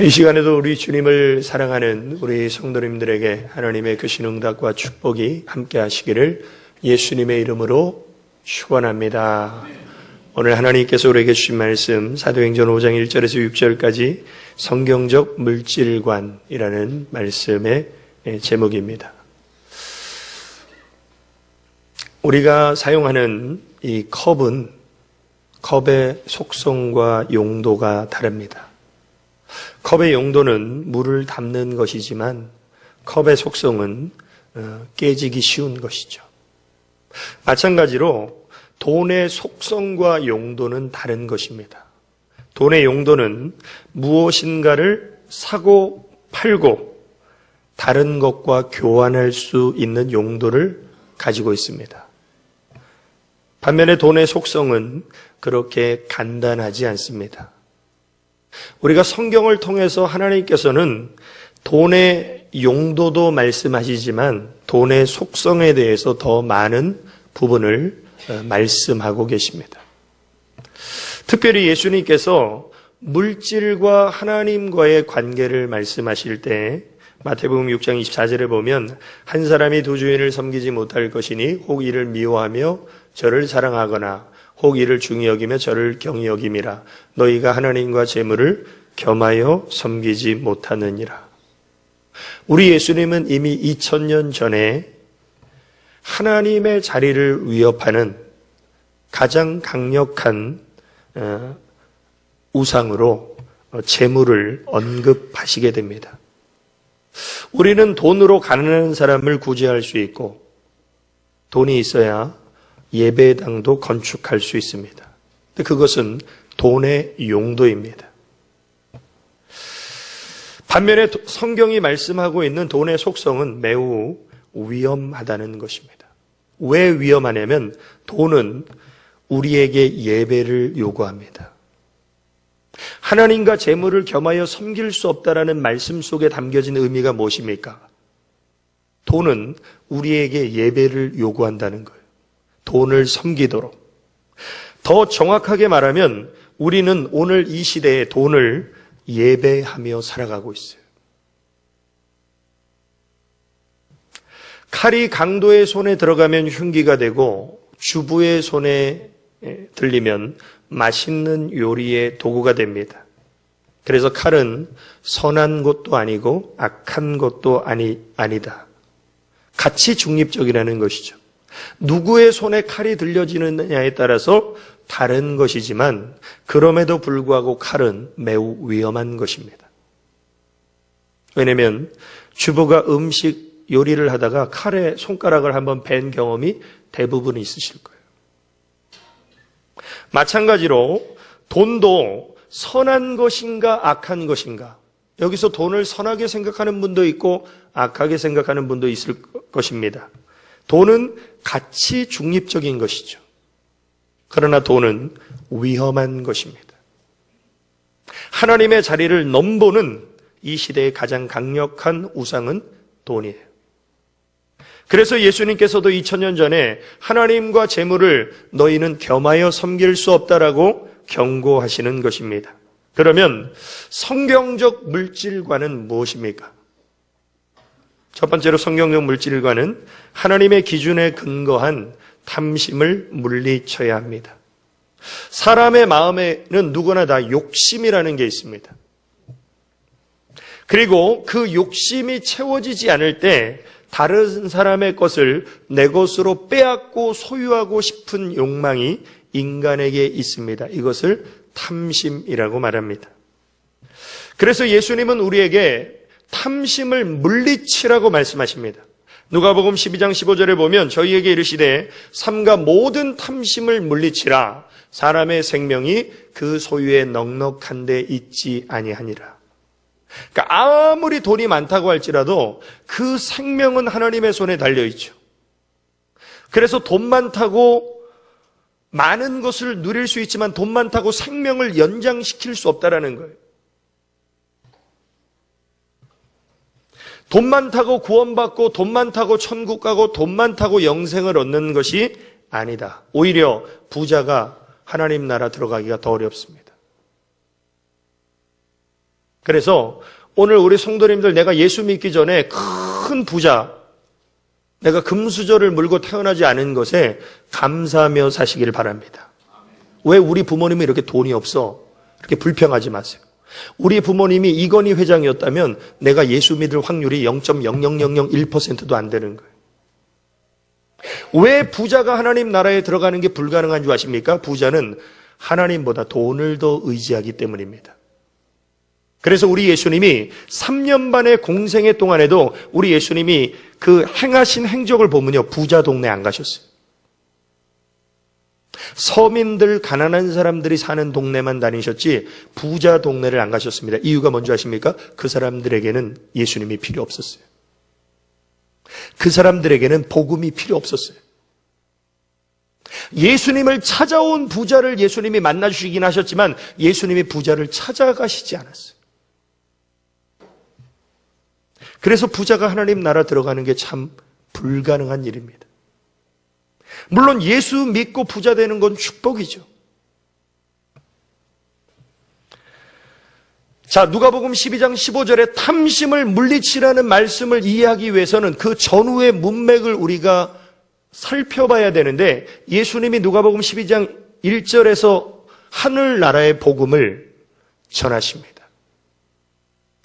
이 시간에도 우리 주님을 사랑하는 우리 성도님들에게 하나님의 그 신응답과 축복이 함께 하시기를 예수님의 이름으로 축원합니다. 오늘 하나님께서 우리에게 주신 말씀 사도행전 5장 1절에서 6절까지 성경적 물질관이라는 말씀의 제목입니다. 우리가 사용하는 이 컵은 컵의 속성과 용도가 다릅니다. 컵의 용도는 물을 담는 것이지만 컵의 속성은 깨지기 쉬운 것이죠. 마찬가지로 돈의 속성과 용도는 다른 것입니다. 돈의 용도는 무엇인가를 사고 팔고 다른 것과 교환할 수 있는 용도를 가지고 있습니다. 반면에 돈의 속성은 그렇게 간단하지 않습니다. 우리가 성경을 통해서 하나님께서는 돈의 용도도 말씀하시지만 돈의 속성에 대해서 더 많은 부분을 말씀하고 계십니다. 특별히 예수님께서 물질과 하나님과의 관계를 말씀하실 때 마태복음 6장 24절에 보면 한 사람이 두 주인을 섬기지 못할 것이니 혹 이를 미워하며 저를 사랑하거나 혹 이를 중히 여기며 저를 경히 여김이라. 너희가 하나님과 재물을 겸하여 섬기지 못하느니라. 우리 예수님은 이미 2000년 전에 하나님의 자리를 위협하는 가장 강력한 우상으로 재물을 언급하시게 됩니다. 우리는 돈으로 가난한 사람을 구제할 수 있고 돈이 있어야 예배당도 건축할 수 있습니다. 그것은 돈의 용도입니다. 반면에 성경이 말씀하고 있는 돈의 속성은 매우 위험하다는 것입니다. 왜 위험하냐면 돈은 우리에게 예배를 요구합니다. 하나님과 재물을 겸하여 섬길 수 없다라는 말씀 속에 담겨진 의미가 무엇입니까? 돈은 우리에게 예배를 요구한다는 거예요. 돈을 섬기도록. 더 정확하게 말하면 우리는 오늘 이 시대에 돈을 예배하며 살아가고 있어요. 칼이 강도의 손에 들어가면 흉기가 되고 주부의 손에 들리면 맛있는 요리의 도구가 됩니다. 그래서 칼은 선한 것도 아니고 악한 것도 아니다. 가치 중립적이라는 것이죠. 누구의 손에 칼이 들려지느냐에 따라서 다른 것이지만 그럼에도 불구하고 칼은 매우 위험한 것입니다. 왜냐하면 주부가 음식 요리를 하다가 칼에 손가락을 한번 벤 경험이 대부분 있으실 거예요. 마찬가지로 돈도 선한 것인가 악한 것인가, 여기서 돈을 선하게 생각하는 분도 있고 악하게 생각하는 분도 있을 것입니다. 돈은 가치 중립적인 것이죠. 그러나 돈은 위험한 것입니다. 하나님의 자리를 넘보는 이 시대의 가장 강력한 우상은 돈이에요. 그래서 예수님께서도 2000년 전에 하나님과 재물을 너희는 겸하여 섬길 수 없다라고 경고하시는 것입니다. 그러면 성경적 물질관은 무엇입니까? 첫 번째로 성경적 물질관은 하나님의 기준에 근거한 탐심을 물리쳐야 합니다. 사람의 마음에는 누구나 다 욕심이라는 게 있습니다. 그리고 그 욕심이 채워지지 않을 때 다른 사람의 것을 내 것으로 빼앗고 소유하고 싶은 욕망이 인간에게 있습니다. 이것을 탐심이라고 말합니다. 그래서 예수님은 우리에게 탐심을 물리치라고 말씀하십니다. 누가복음 12장 15절에 보면 저희에게 이르시되 삼가 모든 탐심을 물리치라. 사람의 생명이 그 소유에 넉넉한 데 있지 아니하니라. 그러니까 아무리 돈이 많다고 할지라도 그 생명은 하나님의 손에 달려있죠. 그래서 돈 많다고 많은 것을 누릴 수 있지만 돈 많다고 생명을 연장시킬 수 없다라는 거예요. 돈 많다고 구원받고 돈 많다고 천국 가고 돈 많다고 영생을 얻는 것이 아니다. 오히려 부자가 하나님 나라 들어가기가 더 어렵습니다. 그래서 오늘 우리 성도님들, 내가 예수 믿기 전에 큰 부자, 내가 금수저를 물고 태어나지 않은 것에 감사하며 사시기를 바랍니다. 왜 우리 부모님이 이렇게 돈이 없어? 이렇게 불평하지 마세요. 우리 부모님이 이건희 회장이었다면 내가 예수 믿을 확률이 0.00001%도 안 되는 거예요. 왜 부자가 하나님 나라에 들어가는 게 불가능한 줄 아십니까? 부자는 하나님보다 돈을 더 의지하기 때문입니다. 그래서 우리 예수님이 3년 반의 공생애 동안에도 우리 예수님이 그 행하신 행적을 보면요, 부자 동네 안 가셨어요. 서민들, 가난한 사람들이 사는 동네만 다니셨지 부자 동네를 안 가셨습니다. 이유가 뭔지 아십니까? 그 사람들에게는 예수님이 필요 없었어요. 그 사람들에게는 복음이 필요 없었어요. 예수님을 찾아온 부자를 예수님이 만나주시긴 하셨지만 예수님이 부자를 찾아가시지 않았어요. 그래서 부자가 하나님 나라 들어가는 게 참 불가능한 일입니다. 물론 예수 믿고 부자 되는 건 축복이죠. 자, 누가복음 12장 15절에 탐심을 물리치라는 말씀을 이해하기 위해서는 그 전후의 문맥을 우리가 살펴봐야 되는데, 예수님이 누가복음 12장 1절에서 하늘나라의 복음을 전하십니다.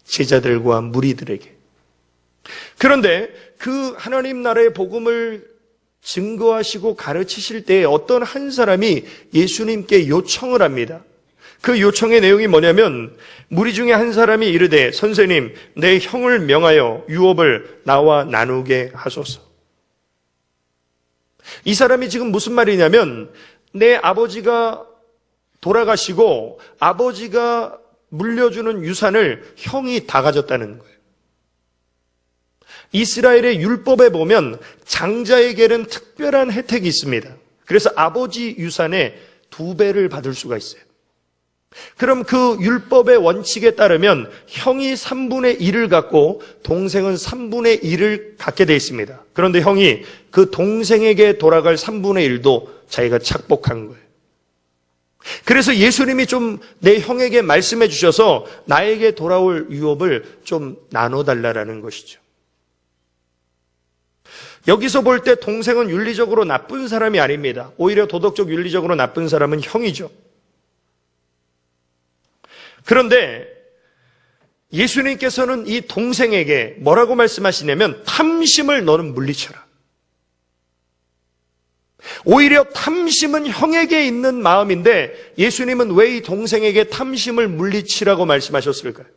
제자들과 무리들에게. 그런데 그 하나님 나라의 복음을 증거하시고 가르치실 때에 어떤 한 사람이 예수님께 요청을 합니다. 그 요청의 내용이 뭐냐면, 무리 중에 한 사람이 이르되, 선생님, 내 형을 명하여 유업을 나와 나누게 하소서. 이 사람이 지금 무슨 말이냐면, 내 아버지가 돌아가시고 아버지가 물려주는 유산을 형이 다 가졌다는 거예요. 이스라엘의 율법에 보면 장자에게는 특별한 혜택이 있습니다. 그래서 아버지 유산의 2배를 받을 수가 있어요. 그럼 그 율법의 원칙에 따르면 형이 3분의 1을 갖고 동생은 3분의 1을 갖게 되어 있습니다. 그런데 형이 그 동생에게 돌아갈 3분의 1도 자기가 착복한 거예요. 그래서 예수님이 좀 내 형에게 말씀해 주셔서 나에게 돌아올 유업을 좀 나눠달라는 것이죠. 여기서 볼 때 동생은 윤리적으로 나쁜 사람이 아닙니다. 오히려 도덕적 윤리적으로 나쁜 사람은 형이죠. 그런데 예수님께서는 이 동생에게 뭐라고 말씀하시냐면, 탐심을 너는 물리쳐라. 오히려 탐심은 형에게 있는 마음인데 예수님은 왜 이 동생에게 탐심을 물리치라고 말씀하셨을까요?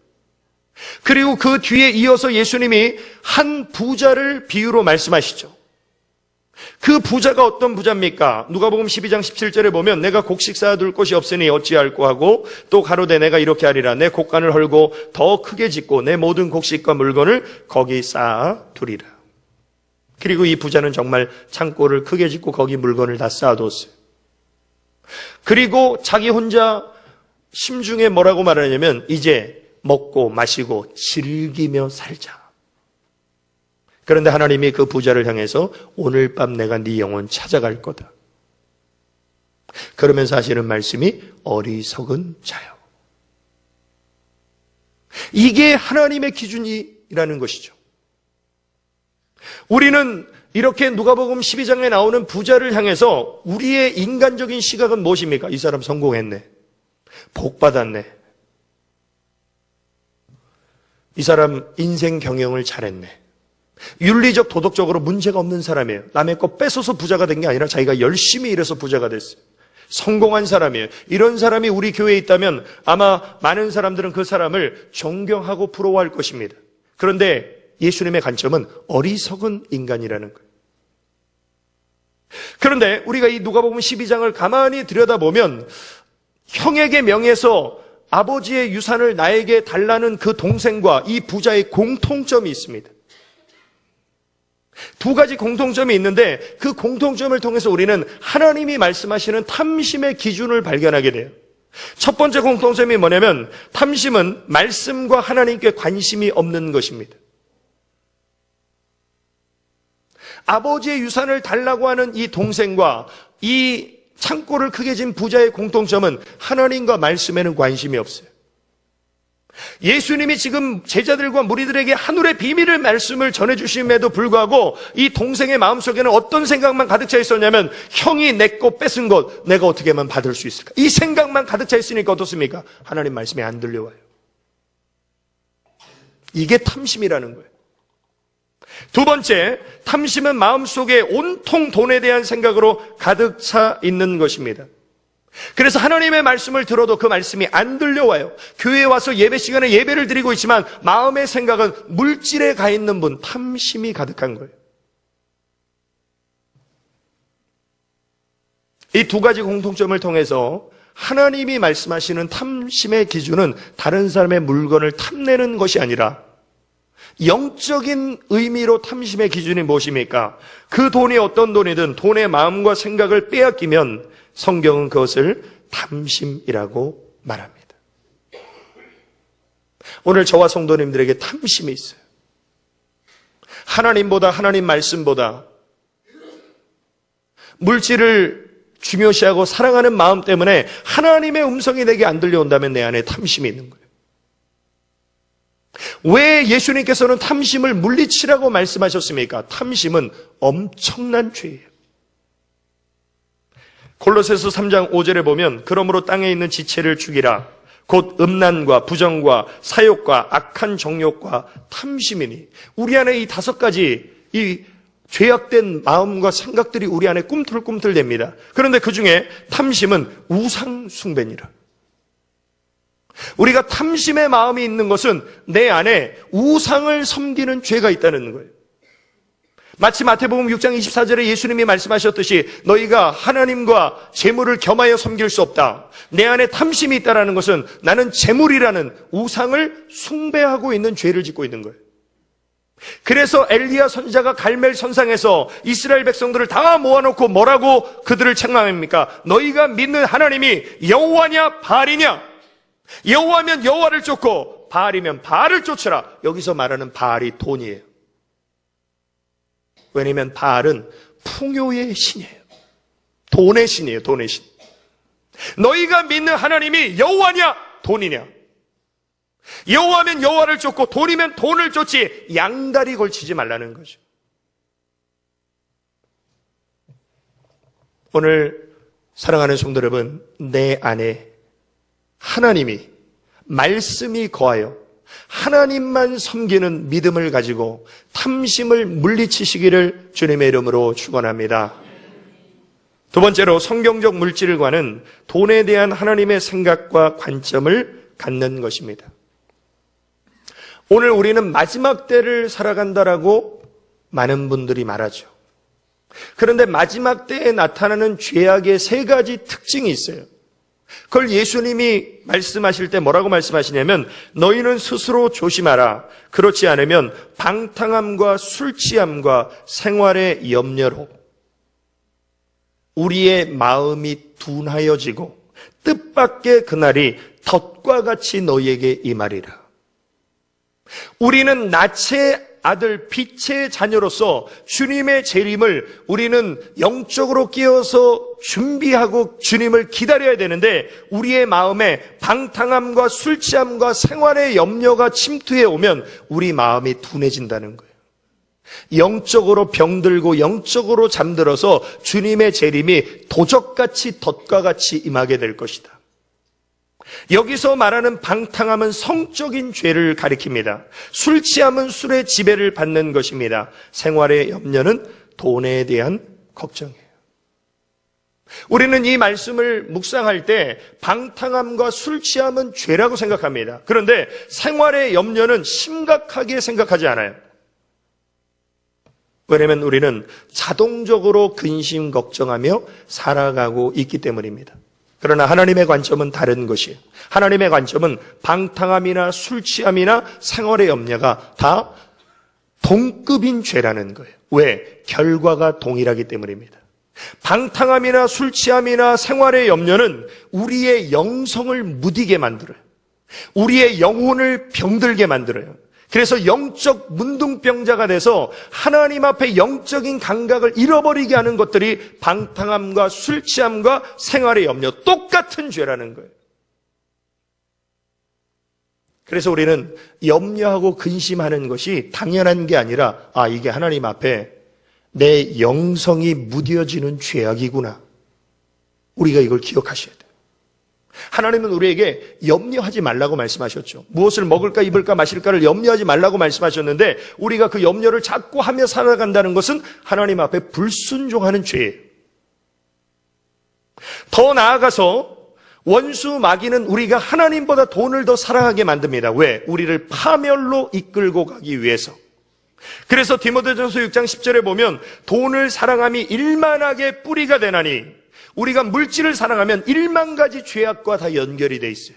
그리고 그 뒤에 이어서 예수님이 한 부자를 비유로 말씀하시죠. 그 부자가 어떤 부자입니까? 누가복음 12장 17절에 보면, 내가 곡식 쌓아둘 곳이 없으니 어찌할꼬 하고, 또 가로되 내가 이렇게 하리라. 내 곡간을 헐고 더 크게 짓고 내 모든 곡식과 물건을 거기 쌓아두리라. 그리고 이 부자는 정말 창고를 크게 짓고 거기 물건을 다 쌓아뒀어요. 그리고 자기 혼자 심중에 뭐라고 말하냐면, 이제 먹고 마시고 즐기며 살자. 그런데 하나님이 그 부자를 향해서 오늘 밤 내가 네 영혼 찾아갈 거다. 그러면서 하시는 말씀이 어리석은 자요. 이게 하나님의 기준이라는 것이죠. 우리는 이렇게 누가복음 12장에 나오는 부자를 향해서 우리의 인간적인 시각은 무엇입니까? 이 사람 성공했네. 복 받았네. 이 사람 인생 경영을 잘했네. 윤리적, 도덕적으로 문제가 없는 사람이에요. 남의 거 뺏어서 부자가 된 게 아니라 자기가 열심히 일해서 부자가 됐어요. 성공한 사람이에요. 이런 사람이 우리 교회에 있다면 아마 많은 사람들은 그 사람을 존경하고 부러워할 것입니다. 그런데 예수님의 관점은 어리석은 인간이라는 거예요. 그런데 우리가 이 누가복음 12장을 가만히 들여다보면 형에게 명해서 아버지의 유산을 나에게 달라는 그 동생과 이 부자의 공통점이 있습니다. 2가지 공통점이 있는데 그 공통점을 통해서 우리는 하나님이 말씀하시는 탐심의 기준을 발견하게 돼요. 첫 번째 공통점이 뭐냐면, 탐심은 말씀과 하나님께 관심이 없는 것입니다. 아버지의 유산을 달라고 하는 이 동생과 이 창고를 크게 진 부자의 공통점은 하나님과 말씀에는 관심이 없어요. 예수님이 지금 제자들과 무리들에게 하늘의 비밀을 말씀을 전해주심에도 불구하고 이 동생의 마음속에는 어떤 생각만 가득 차 있었냐면, 형이 내 거 뺏은 것 내가 어떻게 하면 받을 수 있을까? 이 생각만 가득 차 있으니까 어떻습니까? 하나님 말씀이 안 들려와요. 이게 탐심이라는 거예요. 두 번째, 탐심은 마음속에 온통 돈에 대한 생각으로 가득 차 있는 것입니다. 그래서 하나님의 말씀을 들어도 그 말씀이 안 들려와요. 교회에 와서 예배 시간에 예배를 드리고 있지만 마음의 생각은 물질에 가 있는 분, 탐심이 가득한 거예요. 이 두 가지 공통점을 통해서 하나님이 말씀하시는 탐심의 기준은 다른 사람의 물건을 탐내는 것이 아니라, 영적인 의미로 탐심의 기준이 무엇입니까? 그 돈이 어떤 돈이든 돈의 마음과 생각을 빼앗기면 성경은 그것을 탐심이라고 말합니다. 오늘 저와 성도님들에게 탐심이 있어요. 하나님보다, 하나님 말씀보다 물질을 중요시하고 사랑하는 마음 때문에 하나님의 음성이 내게 안 들려온다면 내 안에 탐심이 있는 거예요. 왜 예수님께서는 탐심을 물리치라고 말씀하셨습니까? 탐심은 엄청난 죄예요. 골로새서 3장 5절에 보면, 그러므로 땅에 있는 지체를 죽이라. 곧 음란과 부정과 사욕과 악한 정욕과 탐심이니. 우리 안에 이 다섯 가지, 이 죄악된 마음과 생각들이 우리 안에 꿈틀꿈틀댑니다. 그런데 그 중에 탐심은 우상 숭배니라. 우리가 탐심의 마음이 있는 것은 내 안에 우상을 섬기는 죄가 있다는 거예요. 마치 마태복음 6장 24절에 예수님이 말씀하셨듯이 너희가 하나님과 재물을 겸하여 섬길 수 없다. 내 안에 탐심이 있다는 것은 나는 재물이라는 우상을 숭배하고 있는 죄를 짓고 있는 거예요. 그래서 엘리야 선지자가 갈멜 선상에서 이스라엘 백성들을 다 모아놓고 뭐라고 그들을 책망합니까? 너희가 믿는 하나님이 여호와냐 바알이냐? 여호와면 여호와를 쫓고 바알이면 바알을 쫓으라. 여기서 말하는 바알이 돈이에요. 왜냐하면 바알은 풍요의 신이에요. 돈의 신이에요. 돈의 신. 너희가 믿는 하나님이 여호와냐 돈이냐? 여호와면 여호와를 쫓고 돈이면 돈을 쫓지 양다리 걸치지 말라는 거죠. 오늘 사랑하는 성도 여러분, 내 안에 하나님이, 말씀이 거하여 하나님만 섬기는 믿음을 가지고 탐심을 물리치시기를 주님의 이름으로 축원합니다. 두 번째로, 성경적 물질과는 돈에 대한 하나님의 생각과 관점을 갖는 것입니다. 오늘 우리는 마지막 때를 살아간다라고 많은 분들이 말하죠. 그런데 마지막 때에 나타나는 죄악의 세 가지 특징이 있어요. 그걸 예수님이 말씀하실 때 뭐라고 말씀하시냐면, 너희는 스스로 조심하라. 그렇지 않으면 방탕함과 술 취함과 생활의 염려로 우리의 마음이 둔하여지고 뜻밖의 그날이 덫과 같이 너희에게 임하리라. 우리는 낯의 아들, 빛의 자녀로서 주님의 재림을 우리는 영적으로 깨어서 준비하고 주님을 기다려야 되는데, 우리의 마음에 방탕함과 술 취함과 생활의 염려가 침투해 오면 우리 마음이 둔해진다는 거예요. 영적으로 병들고 영적으로 잠들어서 주님의 재림이 도적같이 덫과 같이 임하게 될 것이다. 여기서 말하는 방탕함은 성적인 죄를 가리킵니다. 술 취함은 술의 지배를 받는 것입니다. 생활의 염려는 돈에 대한 걱정이에요. 우리는 이 말씀을 묵상할 때 방탕함과 술 취함은 죄라고 생각합니다. 그런데 생활의 염려는 심각하게 생각하지 않아요. 왜냐하면 우리는 자동적으로 근심 걱정하며 살아가고 있기 때문입니다. 그러나 하나님의 관점은 다른 것이에요. 하나님의 관점은 방탕함이나 술 취함이나 생활의 염려가 다 동급인 죄라는 거예요. 왜? 결과가 동일하기 때문입니다. 방탕함이나 술 취함이나 생활의 염려는 우리의 영성을 무디게 만들어요. 우리의 영혼을 병들게 만들어요. 그래서 영적 문둥병자가 돼서 하나님 앞에 영적인 감각을 잃어버리게 하는 것들이 방탕함과 술 취함과 생활의 염려, 똑같은 죄라는 거예요. 그래서 우리는 염려하고 근심하는 것이 당연한 게 아니라, 이게 하나님 앞에 내 영성이 무뎌지는 죄악이구나. 우리가 이걸 기억하셔야 돼요. 하나님은 우리에게 염려하지 말라고 말씀하셨죠. 무엇을 먹을까 입을까 마실까를 염려하지 말라고 말씀하셨는데, 우리가 그 염려를 자꾸 하며 살아간다는 것은 하나님 앞에 불순종하는 죄예요. 더 나아가서 원수 마귀는 우리가 하나님보다 돈을 더 사랑하게 만듭니다. 왜? 우리를 파멸로 이끌고 가기 위해서. 그래서 디모데전서 6장 10절에 보면 돈을 사랑함이 일만하게 뿌리가 되나니, 우리가 물질을 사랑하면 1만 가지 죄악과 다 연결이 돼 있어요.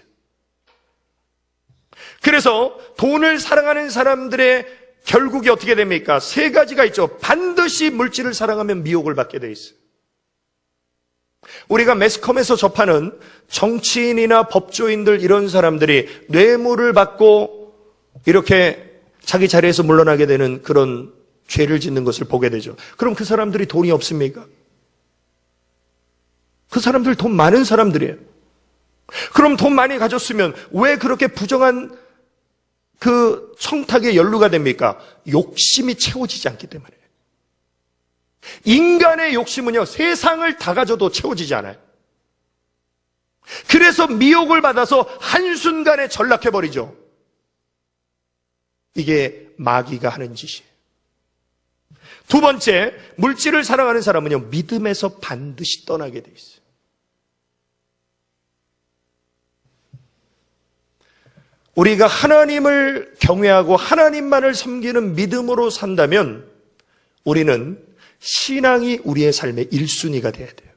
그래서 돈을 사랑하는 사람들의 결국이 어떻게 됩니까? 3가지가 있죠. 반드시 물질을 사랑하면 미혹을 받게 돼 있어요. 우리가 매스컴에서 접하는 정치인이나 법조인들, 이런 사람들이 뇌물을 받고 이렇게 자기 자리에서 물러나게 되는 그런 죄를 짓는 것을 보게 되죠. 그럼 그 사람들이 돈이 없습니까? 그 사람들 돈 많은 사람들이에요. 그럼 돈 많이 가졌으면 왜 그렇게 부정한 그 청탁에 연루가 됩니까? 욕심이 채워지지 않기 때문에. 인간의 욕심은요, 세상을 다 가져도 채워지지 않아요. 그래서 미혹을 받아서 한순간에 전락해버리죠. 이게 마귀가 하는 짓이에요. 2번째, 물질을 사랑하는 사람은요, 믿음에서 반드시 떠나게 돼 있어요. 우리가 하나님을 경외하고 하나님만을 섬기는 믿음으로 산다면 우리는 신앙이 우리의 삶의 1순위가 돼야 돼요.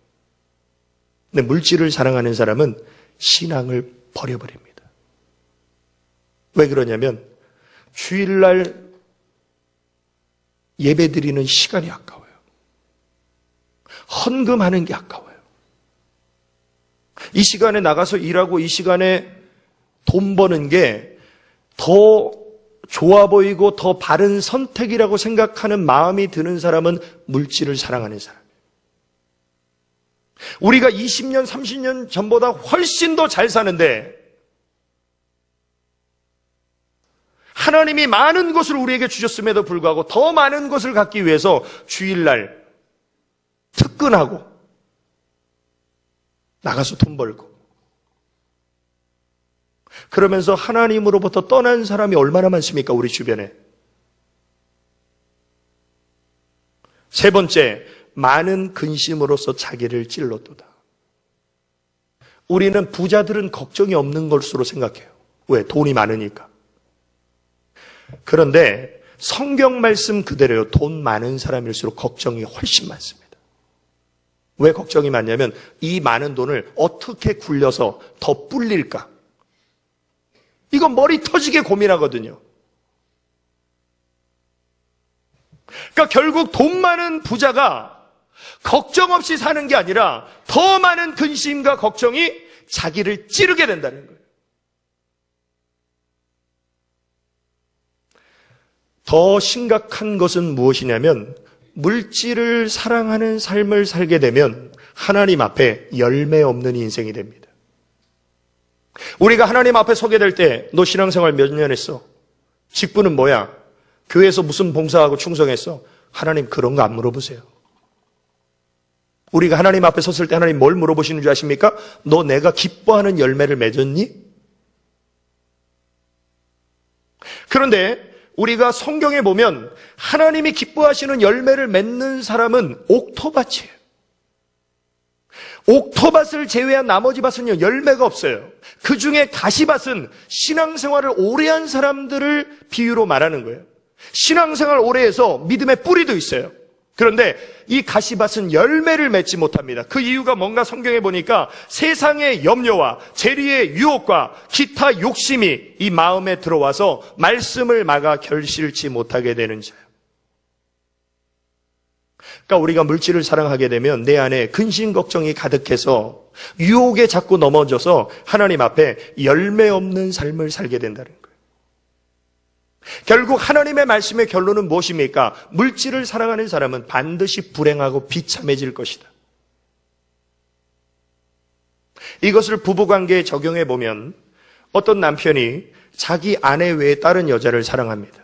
근데 물질을 사랑하는 사람은 신앙을 버려버립니다. 왜 그러냐면 주일날 예배드리는 시간이 아까워요. 헌금하는 게 아까워요. 이 시간에 나가서 일하고 이 시간에 돈 버는 게 더 좋아 보이고 더 바른 선택이라고 생각하는 마음이 드는 사람은 물질을 사랑하는 사람이에요. 우리가 20년, 30년 전보다 훨씬 더 잘 사는데 하나님이 많은 것을 우리에게 주셨음에도 불구하고 더 많은 것을 갖기 위해서 주일날 특근하고 나가서 돈 벌고, 그러면서 하나님으로부터 떠난 사람이 얼마나 많습니까? 우리 주변에. 3번째, 많은 근심으로서 자기를 찔렀도다. 우리는 부자들은 걱정이 없는 것으로 생각해요. 왜? 돈이 많으니까. 그런데 성경 말씀 그대로요. 돈 많은 사람일수록 걱정이 훨씬 많습니다. 왜 걱정이 많냐면 이 많은 돈을 어떻게 굴려서 더 불릴까? 이건 머리 터지게 고민하거든요. 그러니까 결국 돈 많은 부자가 걱정 없이 사는 게 아니라 더 많은 근심과 걱정이 자기를 찌르게 된다는 거예요. 더 심각한 것은 무엇이냐면 물질을 사랑하는 삶을 살게 되면 하나님 앞에 열매 없는 인생이 됩니다. 우리가 하나님 앞에 서게 될 때 너 신앙생활 몇 년 했어? 직분은 뭐야? 교회에서 무슨 봉사하고 충성했어? 하나님 그런 거 안 물어보세요. 우리가 하나님 앞에 섰을 때 하나님 뭘 물어보시는 줄 아십니까? 너 내가 기뻐하는 열매를 맺었니? 그런데 우리가 성경에 보면 하나님이 기뻐하시는 열매를 맺는 사람은 옥토밭이에요. 옥토밭을 제외한 나머지 밭은요, 열매가 없어요. 그 중에 가시밭은 신앙생활을 오래 한 사람들을 비유로 말하는 거예요. 신앙생활 오래 해서 믿음의 뿌리도 있어요. 그런데 이 가시밭은 열매를 맺지 못합니다. 그 이유가 뭔가 성경에 보니까 세상의 염려와 재리의 유혹과 기타 욕심이 이 마음에 들어와서 말씀을 막아 결실치 못하게 되는 자예요. 그러니까 우리가 물질을 사랑하게 되면 내 안에 근심 걱정이 가득해서 유혹에 자꾸 넘어져서 하나님 앞에 열매 없는 삶을 살게 된다는 거예요. 결국 하나님의 말씀의 결론은 무엇입니까? 물질을 사랑하는 사람은 반드시 불행하고 비참해질 것이다. 이것을 부부관계에 적용해 보면 어떤 남편이 자기 아내 외에 다른 여자를 사랑합니다.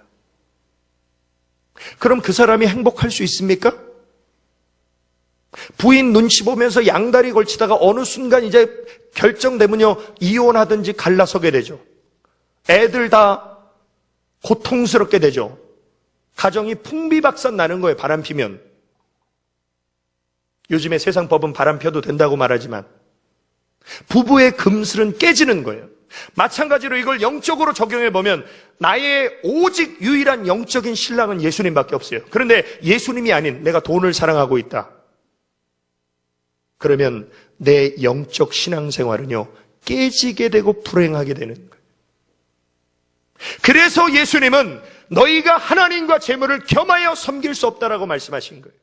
그럼 그 사람이 행복할 수 있습니까? 부인 눈치 보면서 양다리 걸치다가 어느 순간 이제 결정되면요, 이혼하든지 갈라서게 되죠. 애들 다 고통스럽게 되죠. 가정이 풍비박산 나는 거예요, 바람 피면. 요즘에 세상 법은 바람 펴도 된다고 말하지만 부부의 금슬은 깨지는 거예요. 마찬가지로 이걸 영적으로 적용해 보면 나의 오직 유일한 영적인 신랑은 예수님밖에 없어요. 그런데 예수님이 아닌 내가 돈을 사랑하고 있다. 그러면 내 영적 신앙생활은요, 깨지게 되고 불행하게 되는 거예요. 그래서 예수님은 너희가 하나님과 재물을 겸하여 섬길 수 없다라고 말씀하신 거예요.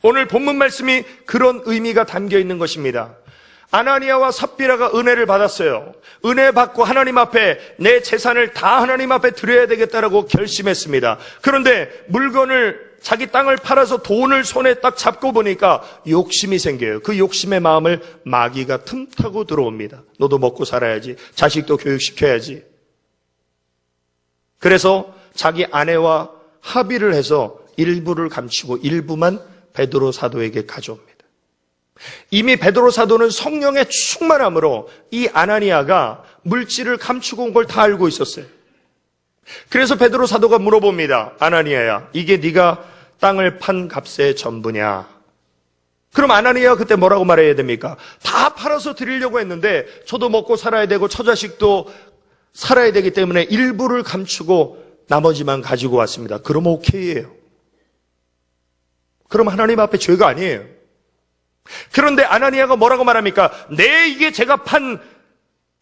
오늘 본문 말씀이 그런 의미가 담겨 있는 것입니다. 아나니아와 삽비라가 은혜를 받았어요. 은혜 받고 하나님 앞에 내 재산을 다 하나님 앞에 드려야 되겠다라고 결심했습니다. 그런데 물건을, 자기 땅을 팔아서 돈을 손에 딱 잡고 보니까 욕심이 생겨요. 그 욕심의 마음을 마귀가 틈타고 들어옵니다. 너도 먹고 살아야지. 자식도 교육시켜야지. 그래서 자기 아내와 합의를 해서 일부를 감추고 일부만 베드로 사도에게 가져옵니다. 이미 베드로 사도는 성령의 충만함으로 이 아나니아가 물질을 감추고 온 걸 다 알고 있었어요. 그래서 베드로 사도가 물어봅니다. 아나니아야, 이게 네가 땅을 판 값의 전부냐? 그럼 아나니아가 그때 뭐라고 말해야 됩니까? 다 팔아서 드리려고 했는데 저도 먹고 살아야 되고 처자식도 살아야 되기 때문에 일부를 감추고 나머지만 가지고 왔습니다. 그럼 오케이예요. 그럼 하나님 앞에 죄가 아니에요. 그런데 아나니아가 뭐라고 말합니까? 네, 이게 제가 판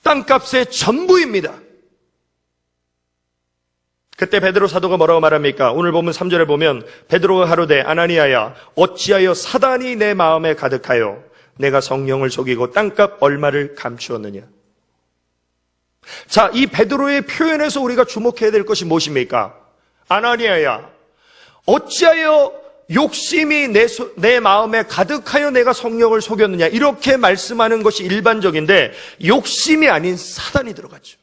땅값의 전부입니다. 그때 베드로 사도가 뭐라고 말합니까? 오늘 보면 3절에 보면 베드로가 가로되 아나니아야, 어찌하여 사단이 내 마음에 가득하여 내가 성령을 속이고 땅값 얼마를 감추었느냐? 자, 이 베드로의 표현에서 우리가 주목해야 될 것이 무엇입니까? 아나니아야, 어찌하여 욕심이 내 마음에 가득하여 내가 성령을 속였느냐, 이렇게 말씀하는 것이 일반적인데 욕심이 아닌 사단이 들어갔죠.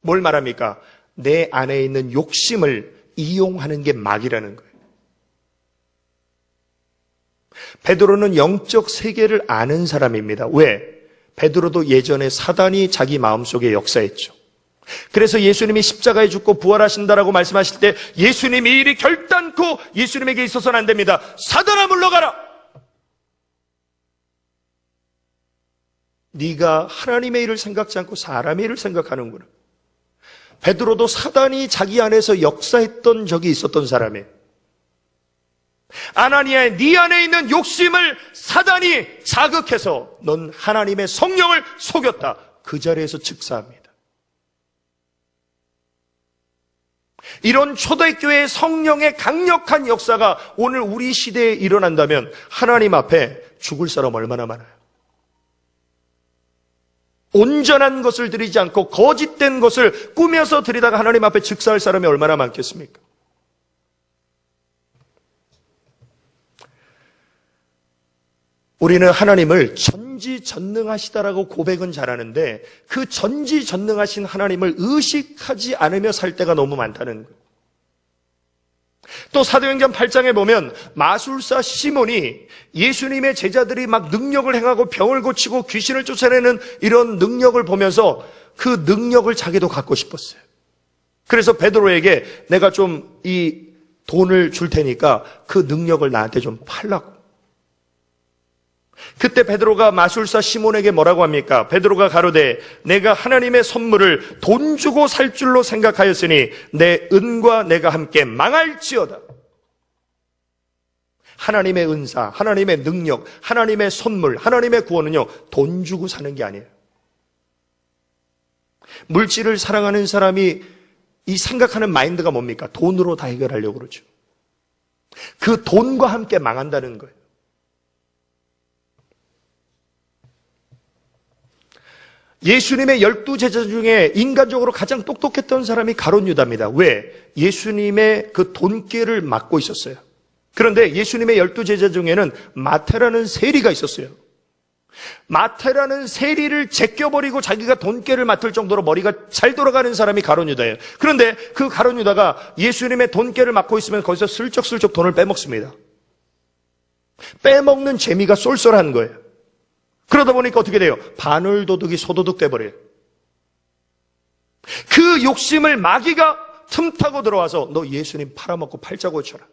뭘 말합니까? 내 안에 있는 욕심을 이용하는 게 마귀라는 거예요. 베드로는 영적 세계를 아는 사람입니다. 왜? 베드로도 예전에 사단이 자기 마음속에 역사했죠. 그래서 예수님이 십자가에 죽고 부활하신다라고 말씀하실 때 예수님이 이리 결단코 예수님에게 있어서는 안 됩니다. 사단아 물러가라. 네가 하나님의 일을 생각지 않고 사람의 일을 생각하는구나. 베드로도 사단이 자기 안에서 역사했던 적이 있었던 사람이에요. 아나니아의 네 안에 있는 욕심을 사단이 자극해서 넌 하나님의 성령을 속였다. 그 자리에서 즉사합니다. 이런 초대교회의 성령의 강력한 역사가 오늘 우리 시대에 일어난다면 하나님 앞에 죽을 사람 얼마나 많아요. 온전한 것을 드리지 않고 거짓된 것을 꾸며서 드리다가 하나님 앞에 즉사할 사람이 얼마나 많겠습니까? 우리는 하나님을 전지전능하시다라고 고백은 잘하는데 그 전지전능하신 하나님을 의식하지 않으며 살 때가 너무 많다는 거예요. 또 사도행전 8장에 보면 마술사 시몬이 예수님의 제자들이 막 능력을 행하고 병을 고치고 귀신을 쫓아내는 이런 능력을 보면서 그 능력을 자기도 갖고 싶었어요. 그래서 베드로에게 내가 좀 이 돈을 줄 테니까 그 능력을 나한테 좀 팔라고. 그때 베드로가 마술사 시몬에게 뭐라고 합니까? 베드로가 가로되 내가 하나님의 선물을 돈 주고 살 줄로 생각하였으니 내 은과 내가 함께 망할지어다. 하나님의 은사, 하나님의 능력, 하나님의 선물, 하나님의 구원은요, 돈 주고 사는 게 아니에요. 물질을 사랑하는 사람이 이 생각하는 마인드가 뭡니까? 돈으로 다 해결하려고 그러죠. 그 돈과 함께 망한다는 거예요. 예수님의 12제자 중에 인간적으로 가장 똑똑했던 사람이 가룟 유다입니다. 왜? 예수님의 그 돈깨를 맡고 있었어요. 그런데 예수님의 12제자 중에는 마태라는 세리가 있었어요. 마태라는 세리를 제껴버리고 자기가 돈깨를 맡을 정도로 머리가 잘 돌아가는 사람이 가룟 유다예요. 그런데 그 가룟 유다가 예수님의 돈깨를 맡고 있으면 거기서 슬쩍슬쩍 돈을 빼먹습니다. 빼먹는 재미가 쏠쏠한 거예요. 그러다 보니까 어떻게 돼요? 바늘도둑이 소도둑 돼버려요. 그 욕심을 마귀가 틈타고 들어와서 너 예수님 팔아먹고 팔자 고쳐라.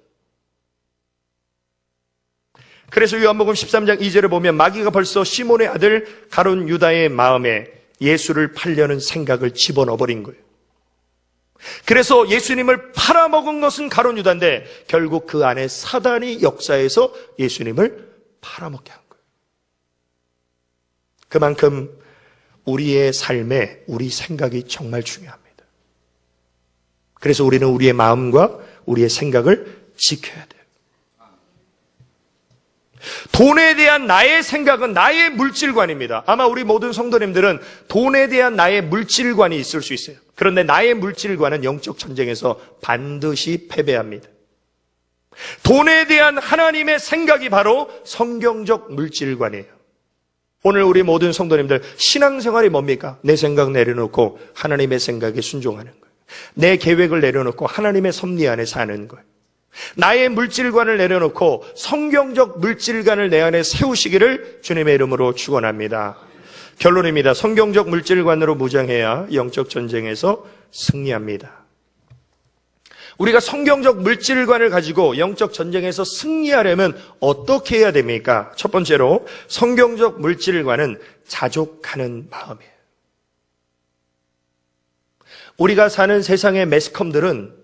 그래서 요한복음 13장 2절을 보면 마귀가 벌써 시몬의 아들 가룟 유다의 마음에 예수를 팔려는 생각을 집어넣어버린 거예요. 그래서 예수님을 팔아먹은 것은 가룟 유다인데 결국 그 안에 사단이 역사해서 예수님을 팔아먹게 한 거예요. 그만큼 우리의 삶에 우리 생각이 정말 중요합니다. 그래서 우리는 우리의 마음과 우리의 생각을 지켜야 돼요. 돈에 대한 나의 생각은 나의 물질관입니다. 아마 우리 모든 성도님들은 돈에 대한 나의 물질관이 있을 수 있어요. 그런데 나의 물질관은 영적 전쟁에서 반드시 패배합니다. 돈에 대한 하나님의 생각이 바로 성경적 물질관이에요. 오늘 우리 모든 성도님들 신앙생활이 뭡니까? 내 생각 내려놓고 하나님의 생각에 순종하는 거예요. 내 계획을 내려놓고 하나님의 섭리 안에 사는 거예요. 나의 물질관을 내려놓고 성경적 물질관을 내 안에 세우시기를 주님의 이름으로 축원합니다. 결론입니다. 성경적 물질관으로 무장해야 영적 전쟁에서 승리합니다. 우리가 성경적 물질관을 가지고 영적 전쟁에서 승리하려면 어떻게 해야 됩니까? 첫 번째로 성경적 물질관은 자족하는 마음이에요. 우리가 사는 세상의 매스컴들은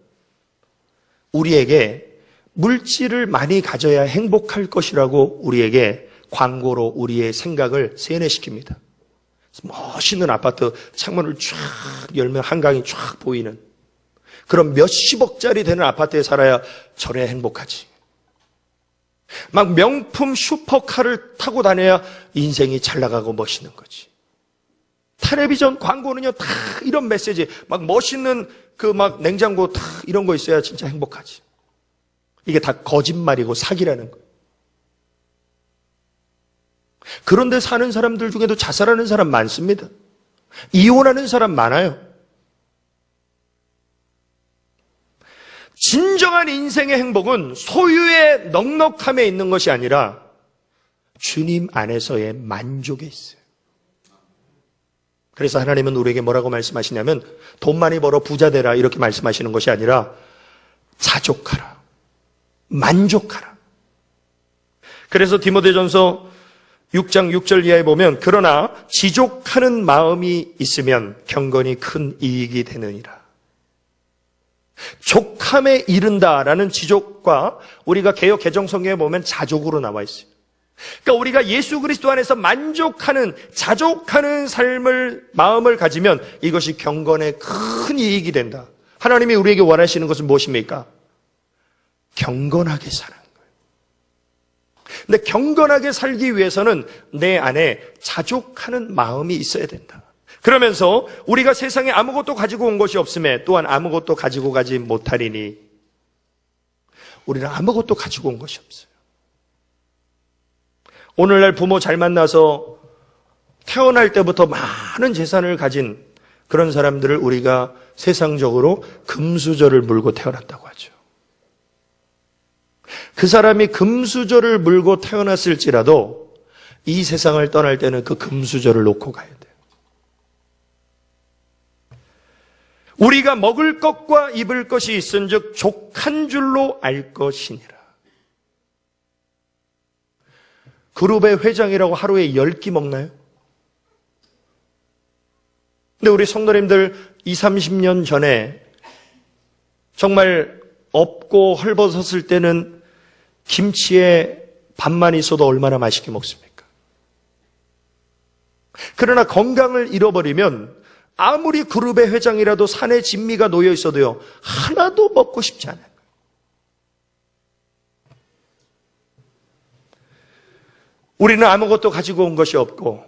우리에게 물질을 많이 가져야 행복할 것이라고 우리에게 광고로 우리의 생각을 세뇌시킵니다. 멋있는 아파트 창문을 쫙 열면 한강이 쫙 보이는 그런 몇십억짜리 되는 아파트에 살아야 저래 행복하지. 막 명품 슈퍼카를 타고 다녀야 인생이 잘 나가고 멋있는 거지. 텔레비전 광고는요 다 이런 메시지, 막 멋있는 그 막 냉장고 다 이런 거 있어야 진짜 행복하지. 이게 다 거짓말이고 사기라는 거예요. 그런데 사는 사람들 중에도 자살하는 사람 많습니다. 이혼하는 사람 많아요. 진정한 인생의 행복은 소유의 넉넉함에 있는 것이 아니라 주님 안에서의 만족에 있어요. 그래서 하나님은 우리에게 뭐라고 말씀하시냐면 돈 많이 벌어 부자 되라 이렇게 말씀하시는 것이 아니라 자족하라, 만족하라. 그래서 디모데전서 6장 6절 이하에 보면 그러나 지족하는 마음이 있으면 경건이 큰 이익이 되느니라. 족함에 이른다라는 지족과 우리가 개역 개정 성경에 보면 자족으로 나와 있어요. 그러니까 우리가 예수 그리스도 안에서 만족하는, 자족하는 삶을, 마음을 가지면 이것이 경건에 큰 이익이 된다. 하나님이 우리에게 원하시는 것은 무엇입니까? 경건하게 사는 거예요. 근데 경건하게 살기 위해서는 내 안에 자족하는 마음이 있어야 된다. 그러면서 우리가 세상에 아무것도 가지고 온 것이 없음에 또한 아무것도 가지고 가지 못하리니 우리는 아무것도 가지고 온 것이 없어요. 오늘날 부모 잘 만나서 태어날 때부터 많은 재산을 가진 그런 사람들을 우리가 세상적으로 금수저를 물고 태어났다고 하죠. 그 사람이 금수저를 물고 태어났을지라도 이 세상을 떠날 때는 그 금수저를 놓고 가야 돼요. 우리가 먹을 것과 입을 것이 있은즉 족한 줄로 알 것이니라. 그룹의 회장이라고 하루에 10끼 먹나요? 근데 우리 성도님들 20, 30년 전에 정말 없고 헐벗었을 때는 김치에 밥만 있어도 얼마나 맛있게 먹습니까? 그러나 건강을 잃어버리면 아무리 그룹의 회장이라도 산에 진미가 놓여 있어도요 하나도 먹고 싶지 않아요. 우리는 아무것도 가지고 온 것이 없고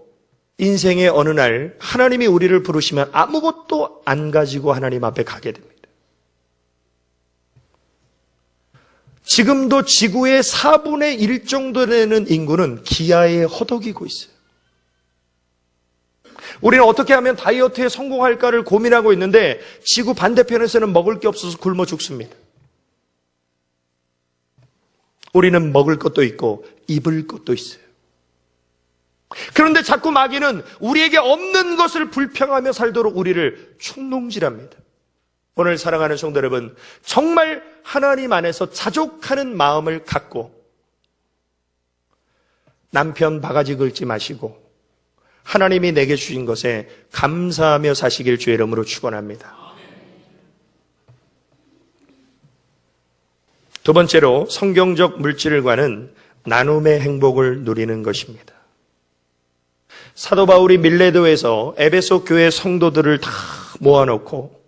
인생의 어느 날 하나님이 우리를 부르시면 아무것도 안 가지고 하나님 앞에 가게 됩니다. 지금도 지구의 4분의 1 정도 되는 인구는 기아에 허덕이고 있어요. 우리는 어떻게 하면 다이어트에 성공할까를 고민하고 있는데 지구 반대편에서는 먹을 게 없어서 굶어 죽습니다. 우리는 먹을 것도 있고 입을 것도 있어요. 그런데 자꾸 마귀는 우리에게 없는 것을 불평하며 살도록 우리를 충동질합니다. 오늘 사랑하는 성도 여러분, 정말 하나님 안에서 자족하는 마음을 갖고 남편 바가지 긁지 마시고 하나님이 내게 주신 것에 감사하며 사시길 주의 이름으로 축원합니다. 두 번째로 성경적 물질과는 나눔의 행복을 누리는 것입니다. 사도 바울이 밀레도에서 에베소 교회 성도들을 다 모아놓고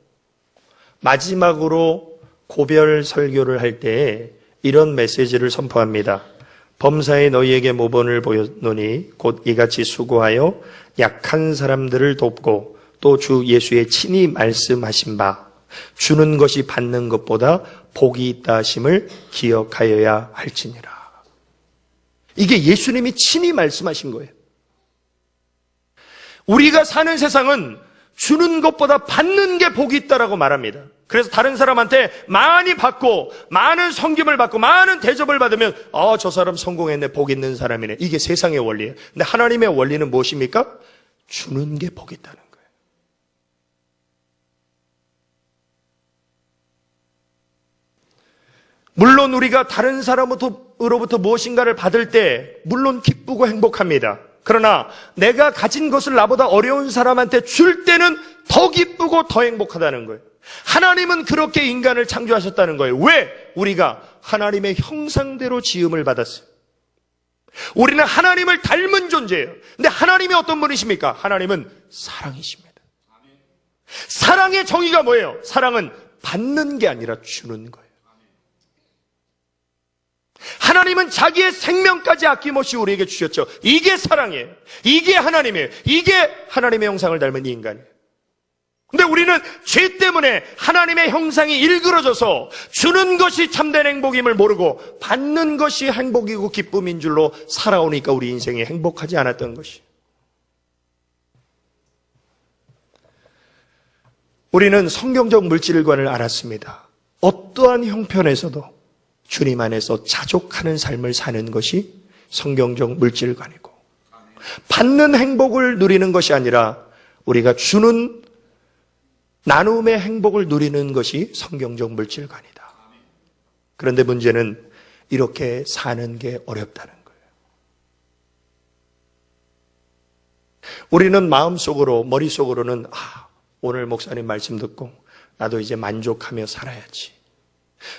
마지막으로 고별 설교를 할 때에 이런 메시지를 선포합니다. 범사에 너희에게 모본을 보였노니 곧 이같이 수고하여 약한 사람들을 돕고 또 주 예수의 친히 말씀하신 바 주는 것이 받는 것보다 복이 있다 하심을 기억하여야 할지니라. 이게 예수님이 친히 말씀하신 거예요. 우리가 사는 세상은 주는 것보다 받는 게 복이 있다라고 말합니다. 그래서 다른 사람한테 많이 받고 많은 섬김을 받고 많은 대접을 받으면 저 사람 성공했네, 복 있는 사람이네. 이게 세상의 원리예요. 근데 하나님의 원리는 무엇입니까? 주는 게 복이 있다는 거예요. 물론 우리가 다른 사람으로부터 무엇인가를 받을 때 물론 기쁘고 행복합니다. 그러나 내가 가진 것을 나보다 어려운 사람한테 줄 때는 더 기쁘고 더 행복하다는 거예요. 하나님은 그렇게 인간을 창조하셨다는 거예요. 왜? 우리가 하나님의 형상대로 지음을 받았어요. 우리는 하나님을 닮은 존재예요. 근데 하나님이 어떤 분이십니까? 하나님은 사랑이십니다. 사랑의 정의가 뭐예요? 사랑은 받는 게 아니라 주는 거예요. 하나님은 자기의 생명까지 아낌없이 우리에게 주셨죠. 이게 사랑이에요. 이게 하나님이에요. 이게 하나님의 형상을 닮은 이 인간이에요. 근데 우리는 죄 때문에 하나님의 형상이 일그러져서 주는 것이 참된 행복임을 모르고 받는 것이 행복이고 기쁨인 줄로 살아오니까 우리 인생이 행복하지 않았던 것이. 우리는 성경적 물질관을 알았습니다. 어떠한 형편에서도 주님 안에서 자족하는 삶을 사는 것이 성경적 물질관이고, 받는 행복을 누리는 것이 아니라 우리가 주는 나눔의 행복을 누리는 것이 성경적 물질관이다. 그런데 문제는 이렇게 사는 게 어렵다는 거예요. 우리는 마음속으로, 머릿속으로는 오늘 목사님 말씀 듣고 나도 이제 만족하며 살아야지,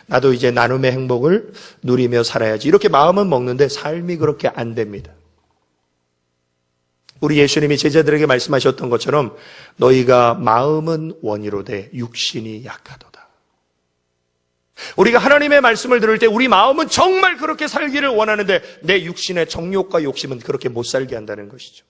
나도 이제 나눔의 행복을 누리며 살아야지, 이렇게 마음은 먹는데 삶이 그렇게 안 됩니다. 우리 예수님이 제자들에게 말씀하셨던 것처럼 너희가 마음은 원이로되 육신이 약하도다. 우리가 하나님의 말씀을 들을 때 우리 마음은 정말 그렇게 살기를 원하는데 내 육신의 정욕과 욕심은 그렇게 못 살게 한다는 것이죠.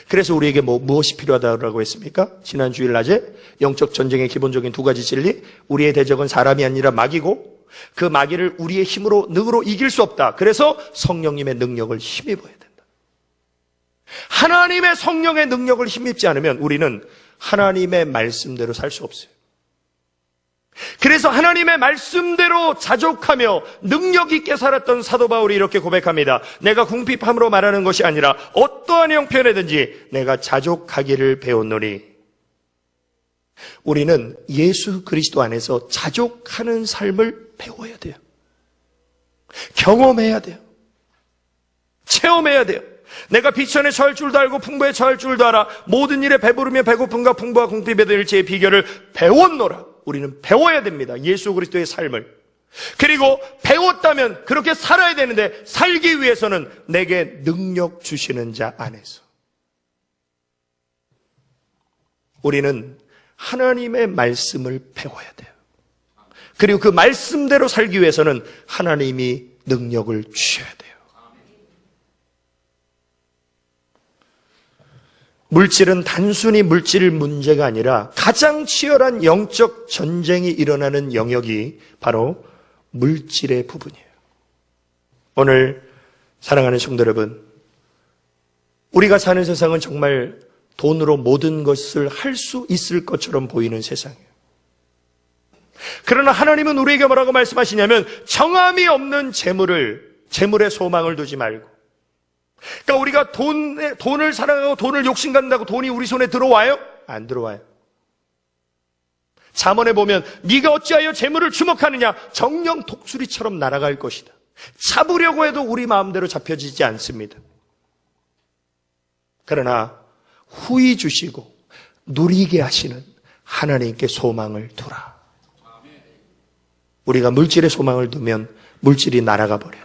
그래서 우리에게 무엇이 필요하다고 했습니까? 지난 주일 낮에 영적 전쟁의 기본적인 두 가지 진리, 우리의 대적은 사람이 아니라 마귀고 그 마귀를 우리의 힘으로, 능으로 이길 수 없다. 그래서 성령님의 능력을 힘입어야 된다. 하나님의 성령의 능력을 힘입지 않으면 우리는 하나님의 말씀대로 살 수 없어요. 그래서 하나님의 말씀대로 자족하며 능력 있게 살았던 사도 바울이 이렇게 고백합니다. 내가 궁핍함으로 말하는 것이 아니라 어떠한 형편에든지 내가 자족하기를 배웠노니. 우리는 예수 그리스도 안에서 자족하는 삶을 배워야 돼요. 경험해야 돼요. 체험해야 돼요. 내가 비천에 처할 줄도 알고 풍부에 처할 줄도 알아. 모든 일에 배부르며 배고픔과 풍부와 궁핍에 될지의 비결을 배웠노라. 우리는 배워야 됩니다. 예수 그리스도의 삶을. 그리고 배웠다면 그렇게 살아야 되는데 살기 위해서는 내게 능력 주시는 자 안에서. 우리는 하나님의 말씀을 배워야 돼요. 그리고 그 말씀대로 살기 위해서는 하나님이 능력을 주셔야 돼요. 물질은 단순히 물질 문제가 아니라 가장 치열한 영적 전쟁이 일어나는 영역이 바로 물질의 부분이에요. 오늘 사랑하는 성도 여러분, 우리가 사는 세상은 정말 돈으로 모든 것을 할 수 있을 것처럼 보이는 세상이에요. 그러나 하나님은 우리에게 뭐라고 말씀하시냐면 정함이 없는 재물에 소망을 두지 말고, 그러니까 우리가 돈을 사랑하고 돈을 욕심간다고 돈이 우리 손에 들어와요? 안 들어와요. 잠언에 보면 네가 어찌하여 재물을 주목하느냐, 정령 독수리처럼 날아갈 것이다. 잡으려고 해도 우리 마음대로 잡혀지지 않습니다. 그러나 후히 주시고 누리게 하시는 하나님께 소망을 두라. 우리가 물질에 소망을 두면 물질이 날아가 버려요.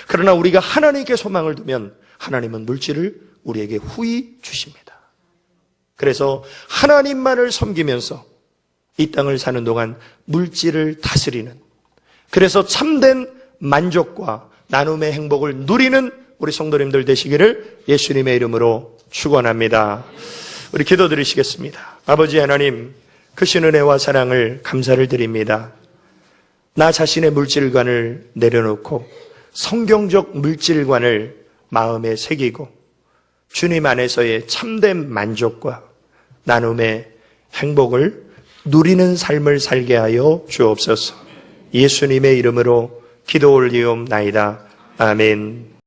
그러나 우리가 하나님께 소망을 두면 하나님은 물질을 우리에게 후히 주십니다. 그래서 하나님만을 섬기면서 이 땅을 사는 동안 물질을 다스리는, 그래서 참된 만족과 나눔의 행복을 누리는 우리 성도님들 되시기를 예수님의 이름으로 축원합니다. 우리 기도드리시겠습니다. 아버지 하나님, 크신 은혜와 사랑을 감사를 드립니다. 나 자신의 물질관을 내려놓고 성경적 물질관을 마음에 새기고 주님 안에서의 참된 만족과 나눔의 행복을 누리는 삶을 살게 하여 주옵소서. 예수님의 이름으로 기도 올리옵나이다. 아멘.